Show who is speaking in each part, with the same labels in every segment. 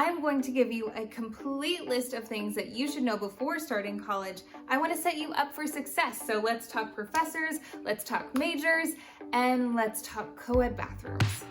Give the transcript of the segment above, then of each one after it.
Speaker 1: I'm going to give you a complete list of things that you should know before starting college. I want to set you up for success. So let's talk professors, let's talk majors, and let's talk co-ed bathrooms.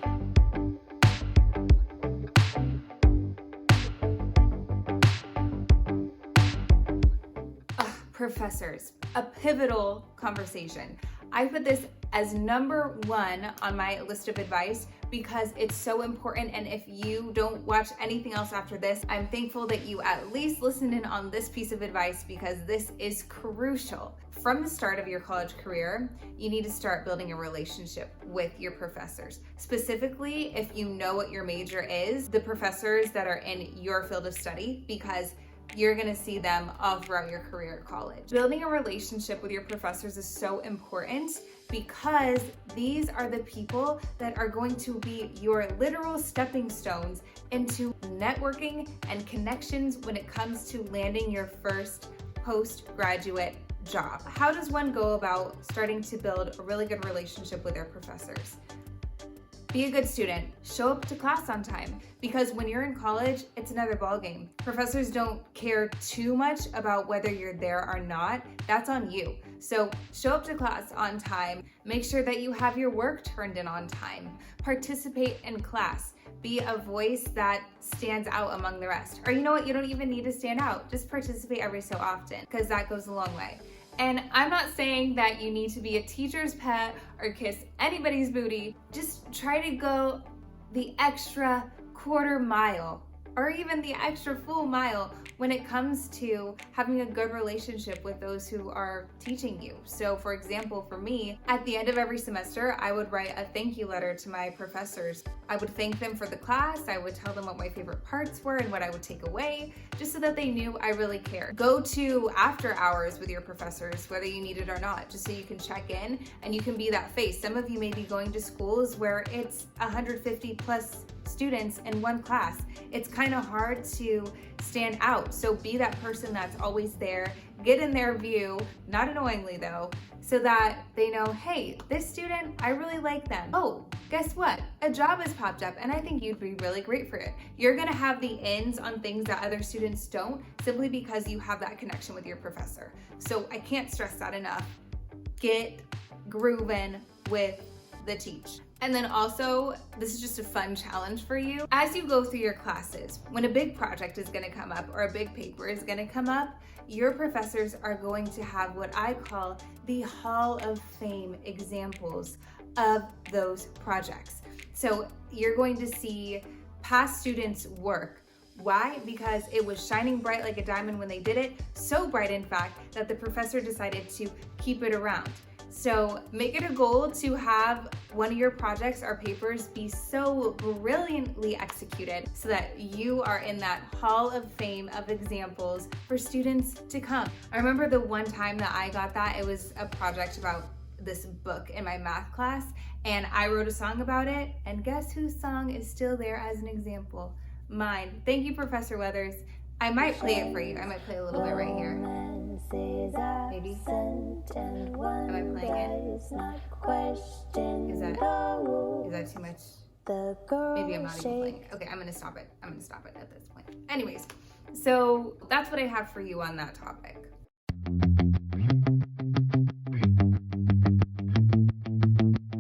Speaker 1: Professors, a pivotal conversation. I put this as number one on my list of advice because it's so important, and if you don't watch anything else after this, I'm thankful that you at least listened in on this piece of advice because this is crucial. From the start of your college career, you need to start building a relationship with your professors. Specifically, if you know what your major is, the professors that are in your field of study, because you're gonna see them all throughout your career at college. Building a relationship with your professors is so important because these are the people that are going to be your literal stepping stones into networking and connections when it comes to landing your first postgraduate job. How does one go about starting to build a really good relationship with their professors? Be a good student, show up to class on time, because when you're in college, it's another ballgame. Professors don't care too much about whether you're there or not. That's on you. So show up to class on time, make sure that you have your work turned in on time, participate in class, be a voice that stands out among the rest. Or you know what, you don't even need to stand out, just participate every so often, because that goes a long way. And I'm not saying that you need to be a teacher's pet or kiss anybody's booty. Just try to go the extra quarter mile or even the extra full mile when it comes to having a good relationship with those who are teaching you. So for example, for me, at the end of every semester, I would write a thank you letter to my professors. I would thank them for the class. I would tell them what my favorite parts were and what I would take away, just so that they knew I really cared. Go to after hours with your professors, whether you need it or not, just so you can check in and you can be that face. Some of you may be going to schools where it's 150 plus students in one class. It's kind of hard to stand out. So be that person that's always there. Get in their view, not annoyingly though, so that they know, hey, this student, I really like them. Oh, guess what? A job has popped up and I think you'd be really great for it. You're gonna have the ins on things that other students don't, simply because you have that connection with your professor. So I can't stress that enough. Get grooving with the teach. And then also, this is just a fun challenge for you. As you go through your classes, when a big project is gonna come up or a big paper is gonna come up, your professors are going to have what I call the Hall of Fame examples of those projects. So you're going to see past students' work. Why? Because it was shining bright like a diamond when they did it, so bright in fact that the professor decided to keep it around. So make it a goal to have one of your projects or papers be so brilliantly executed so that you are in that Hall of Fame of examples for students to come. I remember the one time that I got that, it was a project about this book in my math class, and I wrote a song about it, and guess whose song is still there as an example? Mine. Thank you, Professor Weathers. I might play it for you. I might play a little bit right here. Maybe? Am I playing it? Is that too much? Maybe I'm not even playing it. Okay, I'm gonna stop it. I'm gonna stop it at this point. Anyways, so that's what I have for you on that topic.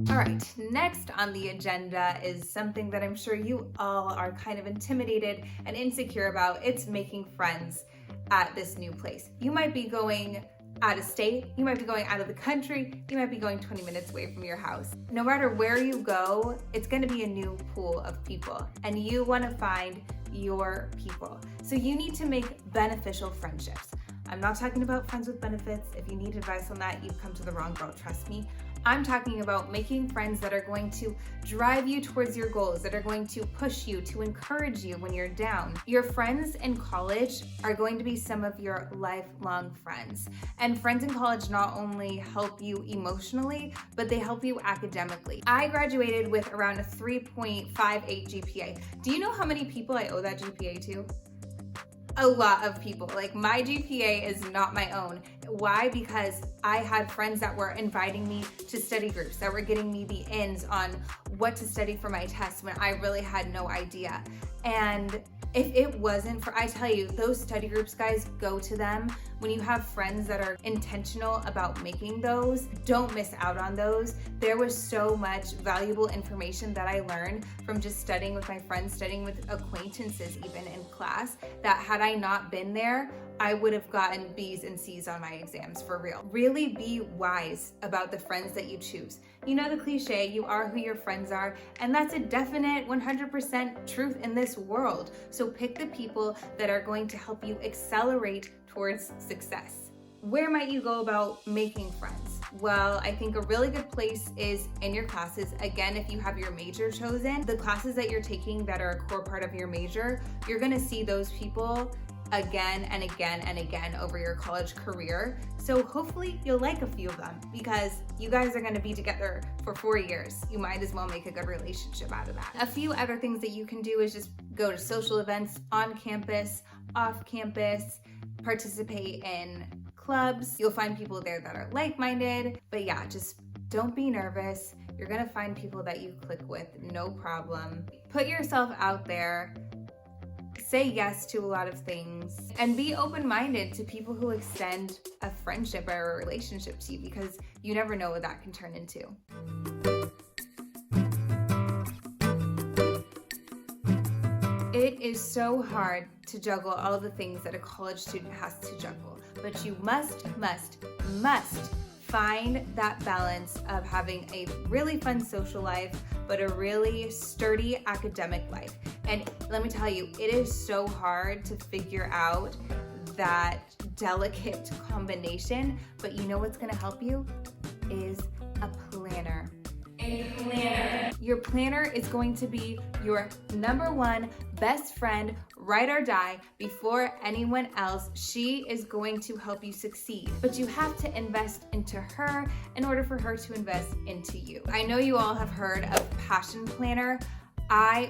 Speaker 1: All right, next on the agenda is something that I'm sure you all are kind of intimidated and insecure about. It's making friends at this new place. You might be going out of state, you might be going out of the country, you might be going 20 minutes away from your house. No matter where you go, it's gonna be a new pool of people, and you wanna find your people. So you need to make beneficial friendships. I'm not talking about friends with benefits. If you need advice on that, you've come to the wrong girl, trust me. I'm talking about making friends that are going to drive you towards your goals, that are going to push you, to encourage you when you're down. Your friends in college are going to be some of your lifelong friends. And friends in college not only help you emotionally, but they help you academically. I graduated with around a 3.58 GPA. Do you know how many people I owe that GPA to? A lot of people. Like, my GPA is not my own. Why? Because I had friends that were inviting me to study groups, that were getting me the ins on what to study for my test when I really had no idea. And If it wasn't for, I tell you, those study groups, guys, go to them. When you have friends that are intentional about making those, don't miss out on those. There was so much valuable information that I learned from just studying with my friends, studying with acquaintances even in class, that had I not been there, I would have gotten B's and C's on my exams, for real. Really be wise about the friends that you choose. You know the cliche, you are who your friends are, and that's a definite 100% truth in this world. So pick the people that are going to help you accelerate towards success. Where might you go about making friends? Well, I think a really good place is in your classes. Again, if you have your major chosen, the classes that you're taking that are a core part of your major, you're gonna see those people again and again and again over your college career. So hopefully you'll like a few of them, because you guys are gonna be together for 4 years. You might as well make a good relationship out of that. A few other things that you can do is just go to social events on campus, off campus, participate in clubs. You'll find people there that are like-minded, but yeah, just don't be nervous. You're gonna find people that you click with, no problem. Put yourself out there. Say yes to a lot of things, and be open-minded to people who extend a friendship or a relationship to you, because you never know what that can turn into. It is so hard to juggle all of the things that a college student has to juggle, but you must find that balance of having a really fun social life, but a really sturdy academic life. And let me tell you, it is so hard to figure out that delicate combination, but you know what's gonna help you is a planner. Your planner is going to be your #1 best friend, ride or die, before anyone else. She is going to help you succeed, but you have to invest into her in order for her to invest into you. I know you all have heard of Passion Planner.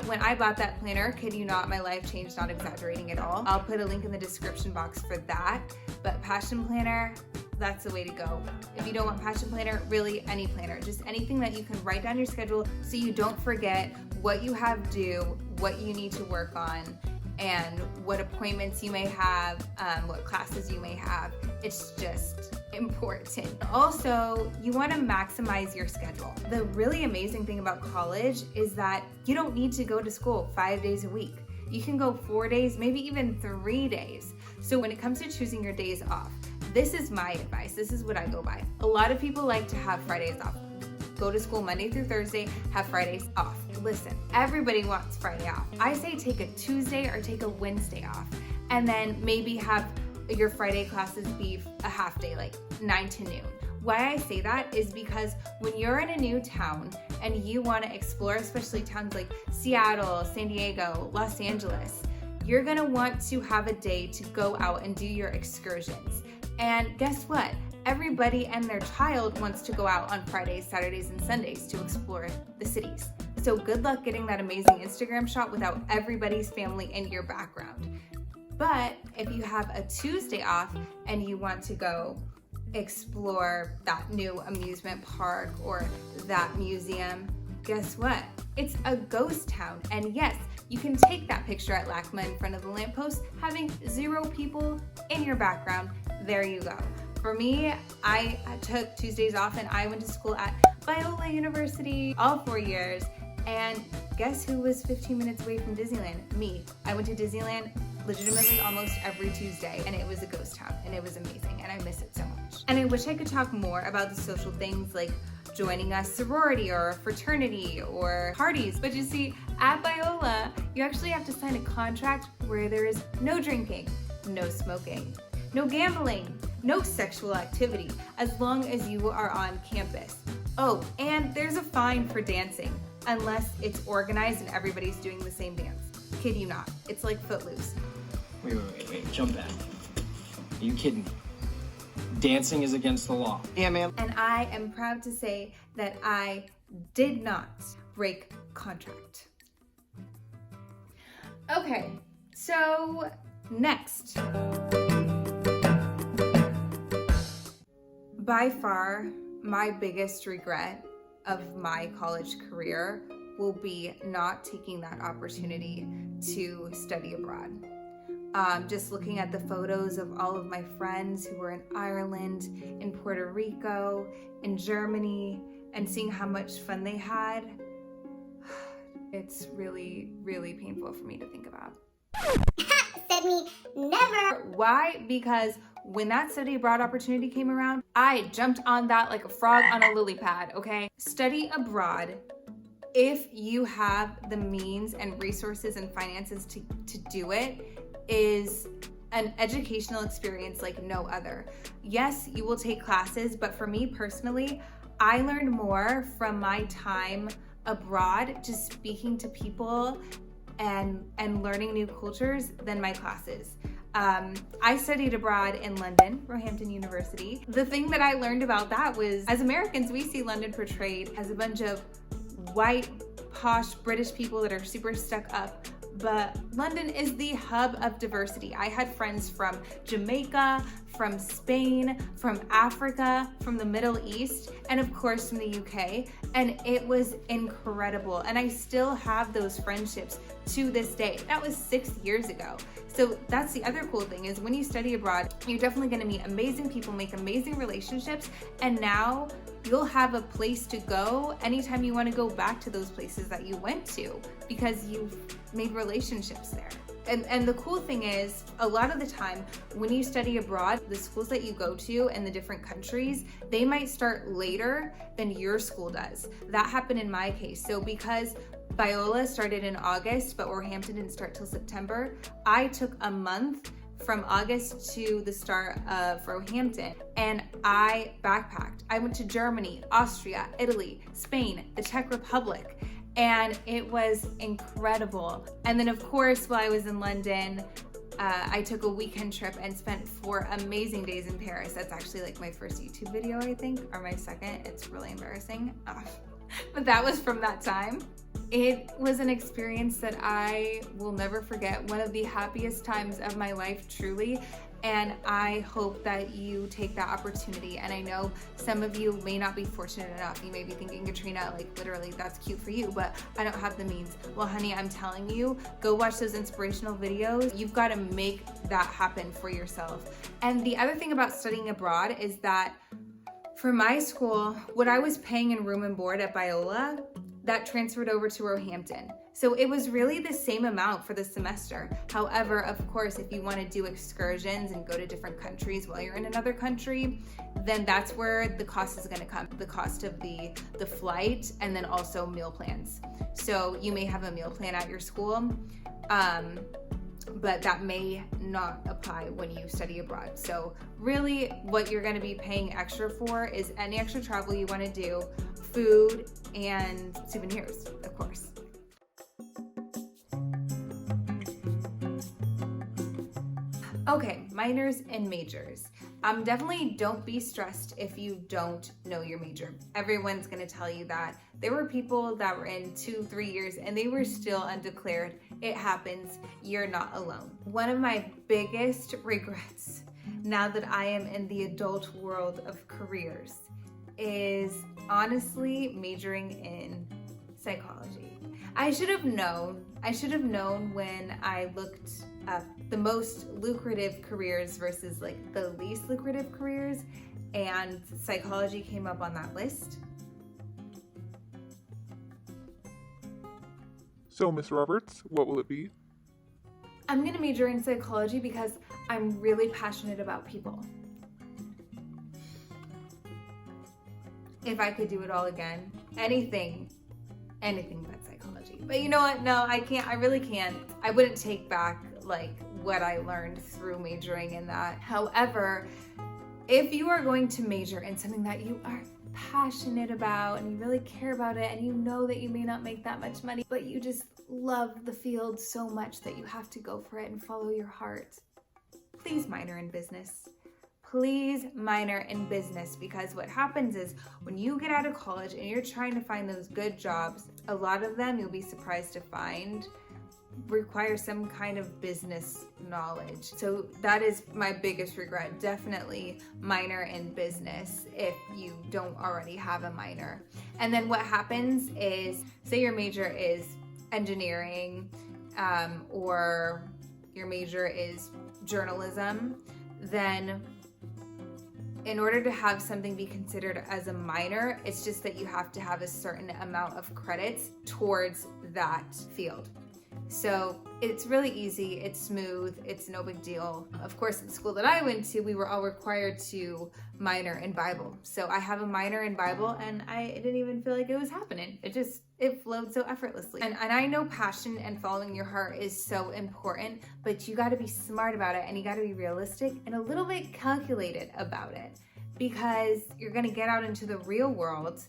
Speaker 1: When I bought that planner, kid you not, my life changed, not exaggerating at all. I'll put a link in the description box for that, but Passion Planner, that's the way to go. If you don't want Passion Planner, really any planner, just anything that you can write down your schedule so you don't forget what you have due, what you need to work on, and what appointments you may have, what classes you may have. It's just important. Also, you want to maximize your schedule. The really amazing thing about college is that you don't need to go to school 5 days a week. You can go 4 days, maybe even 3 days. So when it comes to choosing your days off, this is my advice. This is what I go by. A lot of people like to have Fridays off. Go to school Monday through Thursday, have Fridays off. Listen, everybody wants Friday off. I say take a Tuesday or take a Wednesday off, and then maybe have your Friday classes be a half day, like 9 to noon. Why I say that is because when you're in a new town and you want to explore, especially towns like Seattle, San Diego, Los Angeles, you're gonna want to have a day to go out and do your excursions. And guess what? Everybody and their child wants to go out on Fridays, Saturdays, and Sundays to explore the cities. So good luck getting that amazing Instagram shot without everybody's family in your background. But if you have a Tuesday off and you want to go explore that new amusement park or that museum, guess what? It's a ghost town. And yes, you can take that picture at LACMA in front of the lamppost, having 0 people in your background. There you go. For me, I took Tuesdays off and I went to school at Biola University all 4 years. And guess who was 15 minutes away from Disneyland? Me. I went to Disneyland legitimately almost every Tuesday, and it was a ghost town, and it was amazing, and I miss it so much. And I wish I could talk more about the social things like joining a sorority or a fraternity or parties, but you see, at Biola, you actually have to sign a contract where there is no drinking, no smoking, no gambling, no sexual activity, as long as you are on campus. Oh, and there's a fine for dancing, unless it's organized and everybody's doing the same dance. Kid you not, it's like Footloose.
Speaker 2: Wait, jump back. Are you kidding me? Dancing is against the law.
Speaker 3: Yeah, ma'am.
Speaker 1: And I am proud to say that I did not break contract. Okay, so next. By far, my biggest regret of my college career will be not taking that opportunity to study abroad. Just looking at the photos of all of my friends who were in Ireland, in Puerto Rico, in Germany, and seeing how much fun they had, it's really, really painful for me to think about.
Speaker 3: Said me never.
Speaker 1: Why? Because when that study abroad opportunity came around, I jumped on that like a frog on a lily pad, okay? Study abroad, if you have the means and resources and finances to do it, is an educational experience like no other. Yes, you will take classes, but for me personally, I learned more from my time abroad, just speaking to people and learning new cultures than my classes. I studied abroad in London, Roehampton University. The thing that I learned about that was, as Americans, we see London portrayed as a bunch of white, posh British people that are super stuck up. But London is the hub of diversity. I had friends from Jamaica, from Spain, from Africa, from the Middle East, and of course from the UK. And it was incredible. And I still have those friendships to this day. That was 6 years ago. So that's the other cool thing, is when you study abroad, you're definitely gonna meet amazing people, make amazing relationships, and now you'll have a place to go anytime you wanna go back to those places that you went to, because you've made relationships there. And the cool thing is, a lot of the time when you study abroad, the schools that you go to in the different countries, they might start later than your school does. That happened in my case. So because Biola started in August, but Roehampton didn't start till September, I took a month from August to the start of Roehampton, and I backpacked. I went to Germany, Austria, Italy, Spain, the Czech Republic, and it was incredible. And then of course, while I was in London, I took a weekend trip and spent 4 amazing days in Paris. That's actually like my first YouTube video, I think, or my second. It's really embarrassing. But that was from that time. It was an experience that I will never forget. One of the happiest times of my life, truly. And I hope that you take that opportunity. And I know some of you may not be fortunate enough. You may be thinking, Katrina, like literally that's cute for you, but I don't have the means. Well, honey, I'm telling you, go watch those inspirational videos. You've got to make that happen for yourself. And the other thing about studying abroad is that for my school, what I was paying in room and board at Biola, that transferred over to Roehampton. So it was really the same amount for the semester. However, of course, if you want to do excursions and go to different countries while you're in another country, then that's where the cost is going to come. The cost of the flight, and then also meal plans. So you may have a meal plan at your school, but that may not apply when you study abroad. So really what you're going to be paying extra for is any extra travel you want to do, food, and souvenirs, of course. Okay, minors and majors. Definitely don't be stressed if you don't know your major. Everyone's gonna tell you that. There were people that were in 2-3 years and they were still undeclared. It happens, you're not alone. One of my biggest regrets now that I am in the adult world of careers is honestly majoring in psychology. I should have known when I looked up the most lucrative careers versus like the least lucrative careers, and psychology came up on that list.
Speaker 4: So, Miss Roberts, what will it be?
Speaker 1: I'm gonna major in psychology because I'm really passionate about people. If I could do it all again, anything but psychology. But you know what? No, I can't. I really can't. I wouldn't take back like what I learned through majoring in that. However, if you are going to major in something that you are passionate about and you really care about it, and you know that you may not make that much money, but you just love the field so much that you have to go for it and follow your heart, please minor in business. Please minor in business, because what happens is when you get out of college and you're trying to find those good jobs, a lot of them you'll be surprised to find require some kind of business knowledge. So that is my biggest regret. Definitely minor in business if you don't already have a minor. And then what happens is, say your major is engineering, or your major is journalism, then in order to have something be considered as a minor, it's just that you have to have a certain amount of credits towards that field. So it's really easy, it's smooth, it's no big deal. Of course, in the school that I went to, we were all required to minor in Bible. So I have a minor in Bible, and I didn't even feel like it was happening. It flowed so effortlessly. And I know passion and following your heart is so important, but you gotta be smart about it, and you gotta be realistic and a little bit calculated about it, because you're gonna get out into the real world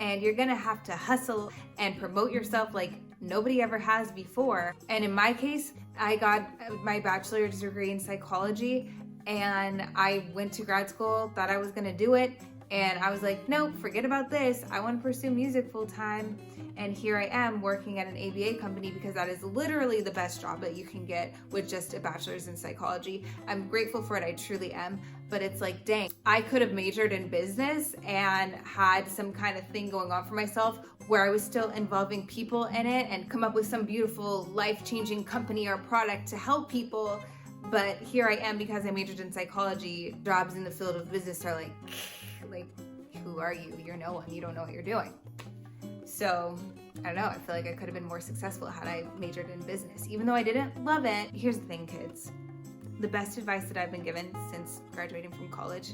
Speaker 1: and you're gonna have to hustle and promote yourself like nobody ever has before. And in my case, I got my bachelor's degree in psychology, and I went to grad school, thought I was gonna do it, and I was like, nope, forget about this. I want to pursue music full time. And here I am working at an ABA company, because that is literally the best job that you can get with just a bachelor's in psychology. I'm grateful for it, I truly am. But it's like, dang, I could have majored in business and had some kind of thing going on for myself where I was still involving people in it and come up with some beautiful life-changing company or product to help people. But here I am, because I majored in psychology, jobs in the field of business are like, who are you? You're no one. You don't know what you're doing. So, I don't know. I feel like I could have been more successful had I majored in business. Even though I didn't love it, here's the thing, kids. The best advice that I've been given since graduating from college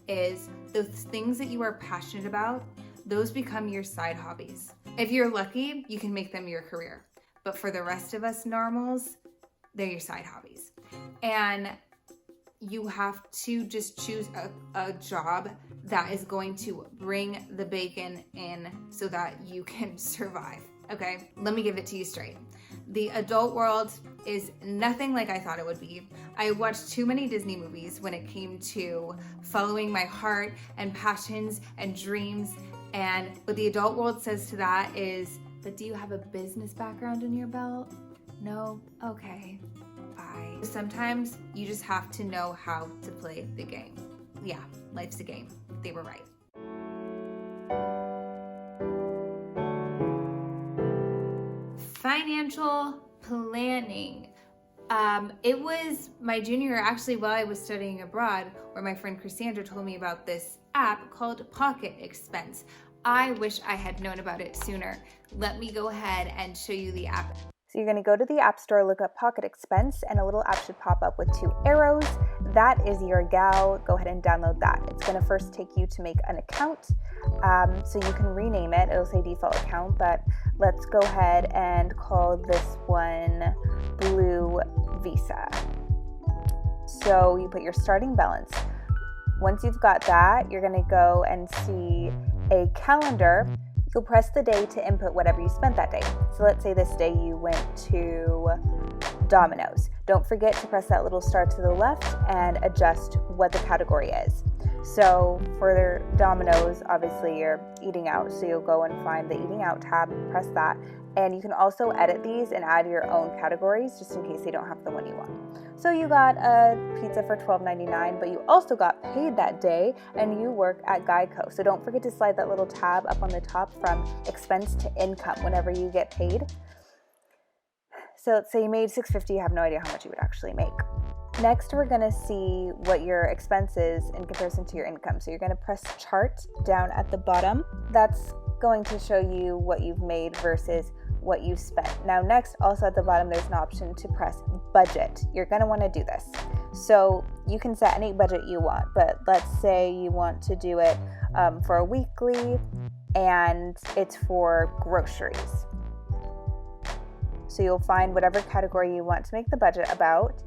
Speaker 1: is those things that you are passionate about, those become your side hobbies. If you're lucky, you can make them your career. But for the rest of us normals, they're your side hobbies. And you have to just choose a job that is going to bring the bacon in so that you can survive, okay? Let me give it to you straight. The adult world is nothing like I thought it would be. I watched too many Disney movies when it came to following my heart and passions and dreams. And what the adult world says to that is, but do you have a business background in your belt? No? Okay. Bye. Sometimes you just have to know how to play the game. Yeah, life's a game. They were right. Financial planning. It was my junior year, actually, while I was studying abroad, where my friend Cassandra told me about this app called Pocket Expense. I wish I had known about it sooner. Let me go ahead and show you the app.
Speaker 5: So you're going to go to the App Store, look up Pocket Expense, and a little app should pop up with 2 arrows. That is your gal. Go ahead and download that. It's going to first take you to make an account. So you can rename it. It'll say default account, but let's go ahead and call this one Blue Visa. So you put your starting balance. Once you've got that, you're going to go and see a calendar. You'll press the day to input whatever you spent that day. So let's say this day you went to Domino's. Don't forget to press that little star to the left and adjust what the category is. So for Domino's, obviously you're eating out, so you'll go and find the eating out tab, press that, and you can also edit these and add your own categories just in case they don't have the one you want. So you got a pizza for $12.99, but you also got paid that day and you work at Geico. So don't forget to slide that little tab up on the top from expense to income whenever you get paid. So let's say you made $6.50, you have no idea how much you would actually make. Next, we're going to see what your expense is in comparison to your income. So you're going to press chart down at the bottom. That's going to show you what you've made versus what you spent. Now next, also at the bottom, there's an option to press budget. You're going to want to do this. So you can set any budget you want, but let's say you want to do it for a weekly and it's for groceries. So you'll find whatever category you want to make the budget about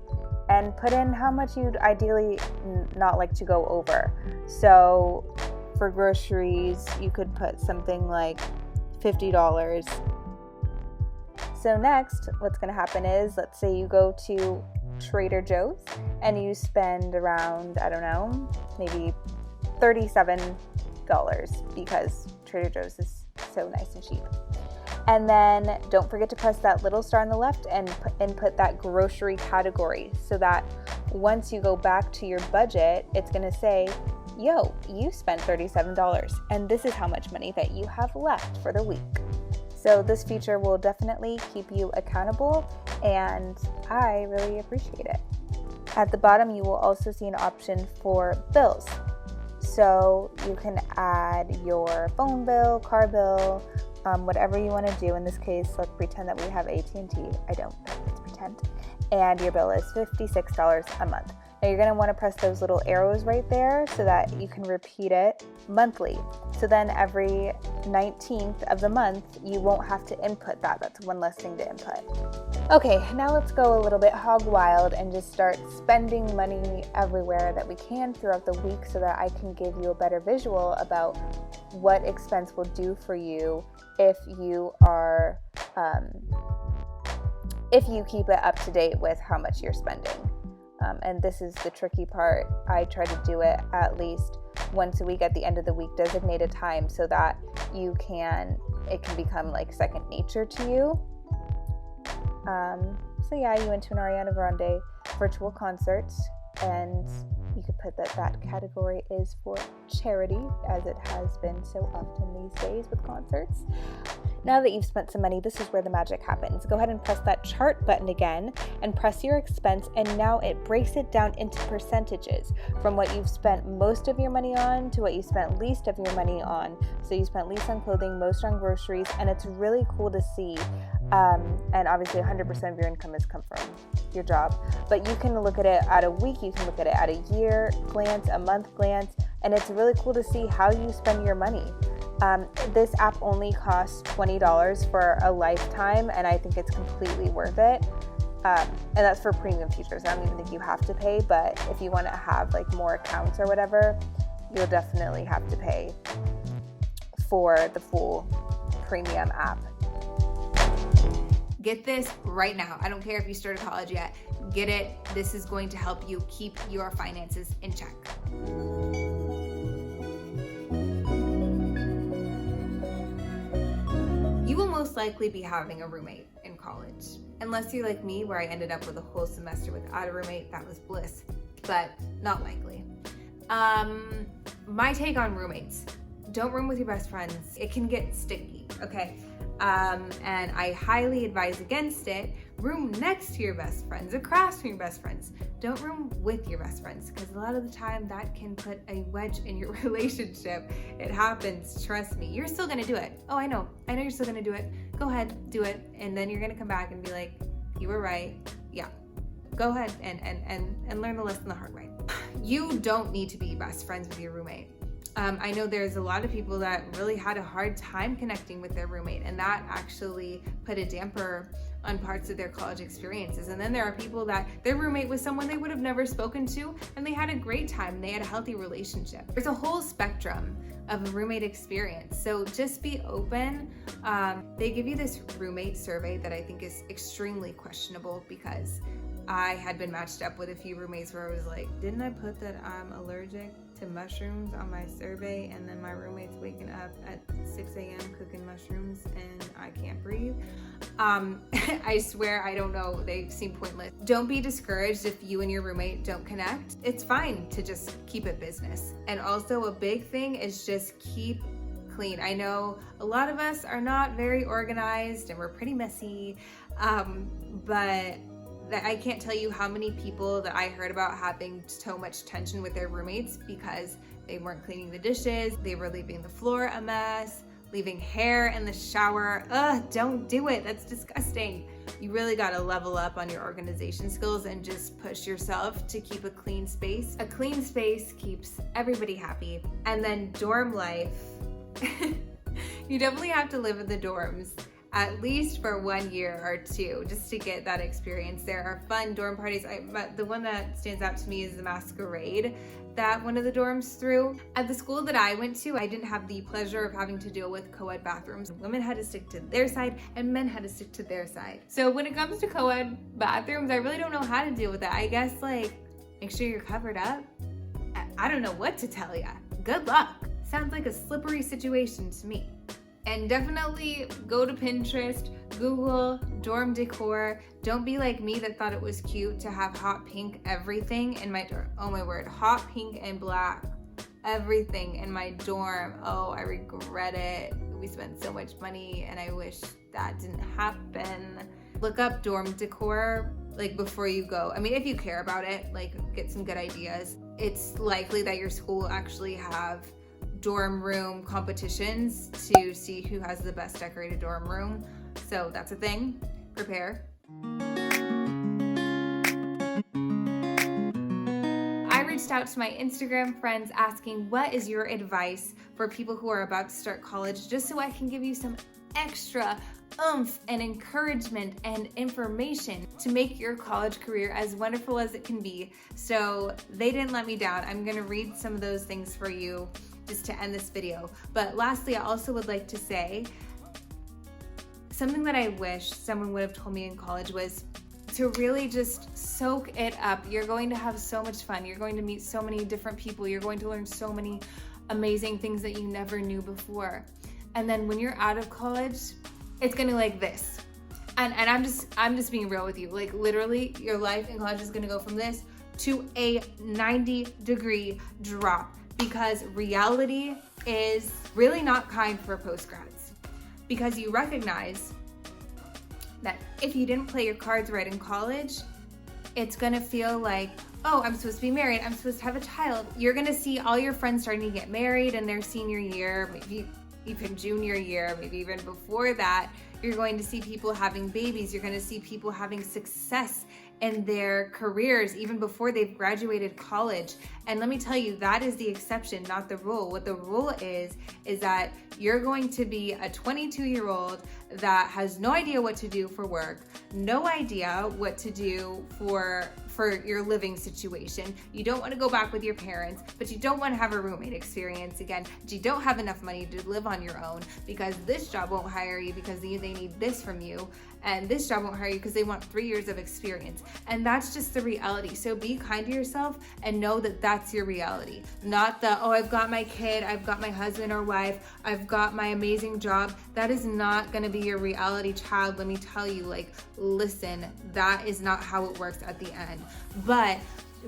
Speaker 5: and put in how much you'd ideally not like to go over. So for groceries, you could put something like $50. So next, what's going to happen is, let's say you go to Trader Joe's and you spend around, I don't know, maybe $37 because Trader Joe's is so nice and cheap. And then don't forget to press that little star on the left and input that grocery category so that once you go back to your budget, it's gonna say, yo, you spent $37 and this is how much money that you have left for the week. So this feature will definitely keep you accountable and I really appreciate it. At the bottom, you will also see an option for bills. So you can add your phone bill, car bill, whatever you want to do. In this case, let's pretend that we have AT&T. I don't, but let's pretend. And your bill is $56 a month. Now you're going to want to press those little arrows right there so that you can repeat it monthly. So then every 19th of the month, you won't have to input that. That's one less thing to input. Okay, now let's go a little bit hog wild and just start spending money everywhere that we can throughout the week so that I can give you a better visual about what expense will do for you if you are, if you keep it up to date with how much you're spending. And this is the tricky part. I try to do it at least once a week at the end of the week, designated time, so that it can become like second nature to you. So yeah, you went to an Ariana Grande virtual concert, and you could put that category is for charity, as it has been so often these days with concerts. Now that you've spent some money, this is where the magic happens. Go ahead and press that chart button again and press your expense, and now it breaks it down into percentages from what you've spent most of your money on to what you spent least of your money on. So you spent least on clothing, most on groceries, and it's really cool to see. And obviously 100% of your income has come from your job, but you can look at it at a week, you can look at it at a year glance, a month glance, and it's really cool to see how you spend your money. This app only costs $20 for a lifetime, and I think it's completely worth it. And that's for premium features. I don't even think you have to pay, but if you want to have like more accounts or whatever, you'll definitely have to pay for the full premium app.
Speaker 1: Get this right now. I don't care if you started college yet. Get it. This is going to help you keep your finances in check. You will most likely be having a roommate in college. Unless you're like me, where I ended up with a whole semester without a roommate. That was bliss, but not likely. My take on roommates: don't room with your best friends. It can get sticky, okay? And I highly advise against it. Room next to your best friends, across from your best friends. Don't room with your best friends, because a lot of the time that can put a wedge in your relationship. It happens, trust me. You're still gonna do it. Oh, I know you're still gonna do it. Go ahead, do it. And then you're gonna come back and be like, you were right. Yeah, go ahead and learn the lesson the hard way. You don't need to be best friends with your roommate. I know there's a lot of people that really had a hard time connecting with their roommate, and that actually put a damper on parts of their college experiences. And then there are people that their roommate was someone they would have never spoken to, and they had a great time, and they had a healthy relationship. There's a whole spectrum of a roommate experience, so just be open. They give you this roommate survey that I think is extremely questionable, because I had been matched up with a few roommates where I was like, didn't I put that I'm allergic to mushrooms on my survey, and then my roommate's waking up at 6 a.m. cooking mushrooms and I can't breathe? I swear, I don't know, they seem pointless. Don't be discouraged if you and your roommate don't connect. It's fine to just keep it business. And also a big thing is just keep clean. I know a lot of us are not very organized and we're pretty messy, but I can't tell you how many people that I heard about having so much tension with their roommates because they weren't cleaning the dishes, they were leaving the floor a mess, leaving hair in the shower. Ugh, don't do it. That's disgusting. You really gotta level up on your organization skills and just push yourself to keep a clean space. A clean space keeps everybody happy. And then dorm life. You definitely have to live in the dorms at least for 1 year or two, just to get that experience. There are fun dorm parties, but the one that stands out to me is the masquerade that one of the dorms threw. At the school that I went to, I didn't have the pleasure of having to deal with co-ed bathrooms. Women had to stick to their side and men had to stick to their side. So when it comes to co-ed bathrooms, I really don't know how to deal with that. I guess like, make sure you're covered up. I don't know what to tell ya. Good luck. Sounds like a slippery situation to me. And definitely go to Pinterest, Google dorm decor. Don't be like me that thought it was cute to have hot pink everything in my dorm. Oh my word, hot pink and black everything in my dorm. Oh, I regret it. We spent so much money and I wish that didn't happen. Look up dorm decor like before you go. I mean, if you care about it, like get some good ideas. It's likely that your school will actually have dorm room competitions to see who has the best decorated dorm room. So that's a thing. Prepare. I reached out to my Instagram friends asking, what is your advice for people who are about to start college, just so I can give you some extra oomph and encouragement and information to make your college career as wonderful as it can be. So they didn't let me down. I'm gonna read some of those things for you just to end this video. But lastly, I also would like to say something that I wish someone would have told me in college was to really just soak it up. You're going to have so much fun. You're going to meet so many different people. You're going to learn so many amazing things that you never knew before. And then when you're out of college, it's gonna like this. And I'm just being real with you. Like literally your life in college is gonna go from this to a 90-degree drop, because reality is really not kind for postgrads, because you recognize that if you didn't play your cards right in college, it's gonna feel like, oh, I'm supposed to be married, I'm supposed to have a child. You're gonna see all your friends starting to get married in their senior year, maybe even junior year, maybe even before that. You're going to see people having babies. You're going to see people having success in their careers even before they've graduated college. And let me tell you, that is the exception, not the rule. What the rule is that you're going to be a 22-year-old that has no idea what to do for work, no idea what to do for your living situation. You don't want to go back with your parents, but you don't want to have a roommate experience again. But you don't have enough money to live on your own because this job won't hire you because they need this from you. And this job won't hire you because they want 3 years of experience. And that's just the reality. So be kind to yourself and know that that's your reality. Not the, oh, I've got my kid, I've got my husband or wife, I've got my amazing job. That is not going to be your reality, child. Let me tell you, like, listen, that is not how it works at the end. But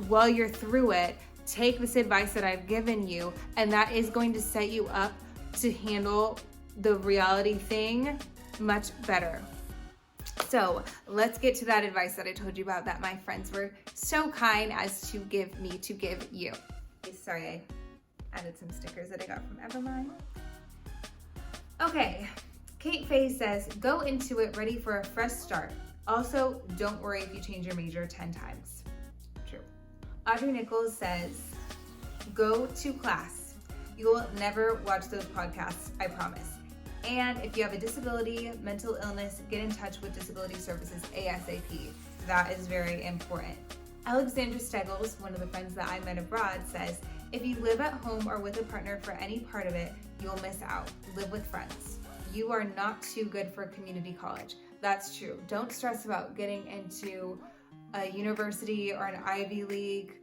Speaker 1: while you're through it, take this advice that I've given you, and that is going to set you up to handle the reality thing much better. So let's get to that advice that I told you about that my friends were so kind as to give me to give you. Sorry, I added some stickers that I got from Evermine. Okay, Kate Faye says, go into it ready for a fresh start. Also, don't worry if you change your major 10 times. True. Audrey Nichols says, go to class. You will never watch those podcasts, I promise. And if you have a disability, mental illness, get in touch with Disability Services ASAP. That is very important. Alexandra Steggles, one of the friends that I met abroad, says, if you live at home or with a partner for any part of it, you'll miss out. Live with friends. You are not too good for community college. That's true. Don't stress about getting into a university or an Ivy League.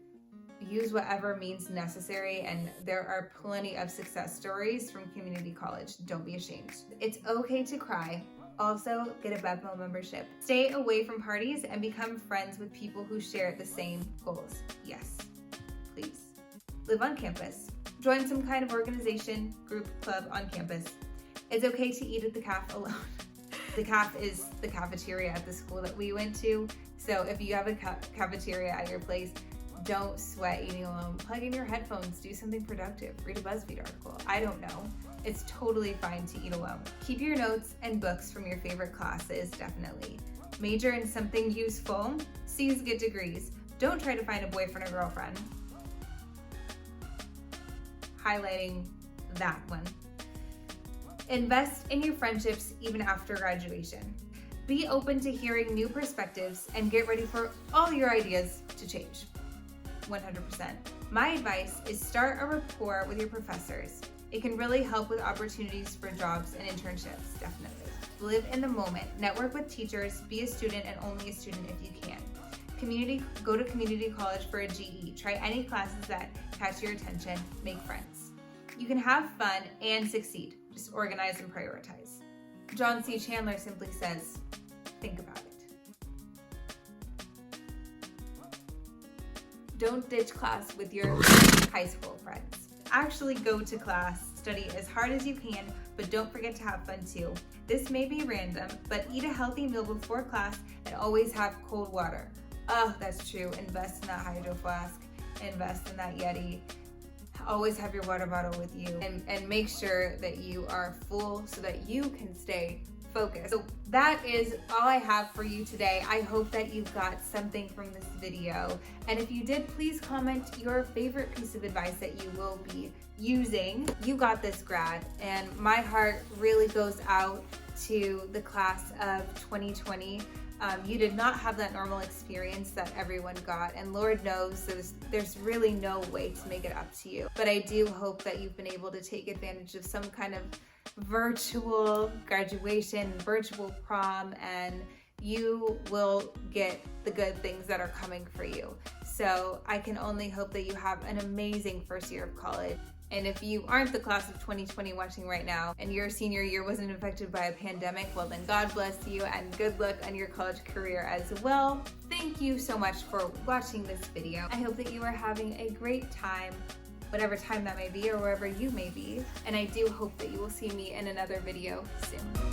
Speaker 1: Use whatever means necessary, and there are plenty of success stories from community college. Don't be ashamed. It's okay to cry. Also, get a BevMo membership. Stay away from parties and become friends with people who share the same goals. Yes, please. Live on campus. Join some kind of organization, group, club on campus. It's okay to eat at the caf alone. The caf is the cafeteria at the school that we went to. So if you have a cafeteria at your place, don't sweat eating alone. Plug in your headphones, do something productive, read a BuzzFeed article. I don't know. It's totally fine to eat alone. Keep your notes and books from your favorite classes, definitely. Major in something useful. C's get degrees. Don't try to find a boyfriend or girlfriend. Highlighting that one. Invest in your friendships even after graduation. Be open to hearing new perspectives and get ready for all your ideas to change. 100%. My advice is start a rapport with your professors. It can really help with opportunities for jobs and internships, definitely. Live in the moment. Network with teachers. Be a student and only a student if you can. Go to community college for a GE. Try any classes that catch your attention. Make friends. You can have fun and succeed. Just organize and prioritize. John C. Chandler simply says, think about it. Don't ditch class with your high school friends. Actually go to class, study as hard as you can, but don't forget to have fun too. This may be random, but eat a healthy meal before class and always have cold water. Oh, that's true. Invest in that hydro flask. Invest in that Yeti. Always have your water bottle with you and make sure that you are full so that you can stay focused. So that is all I have for you today. I hope that you got something from this video. And if you did, please comment your favorite piece of advice that you will be using. You got this, grad, and my heart really goes out to the class of 2020. You did not have that normal experience that everyone got, and Lord knows there's really no way to make it up to you. But I do hope that you've been able to take advantage of some kind of virtual graduation, virtual prom, and you will get the good things that are coming for you. So I can only hope that you have an amazing first year of college. And if you aren't the class of 2020 watching right now and your senior year wasn't affected by a pandemic, well then God bless you and good luck on your college career as well. Thank you so much for watching this video. I hope that you are having a great time, whatever time that may be or wherever you may be. And I do hope that you will see me in another video soon.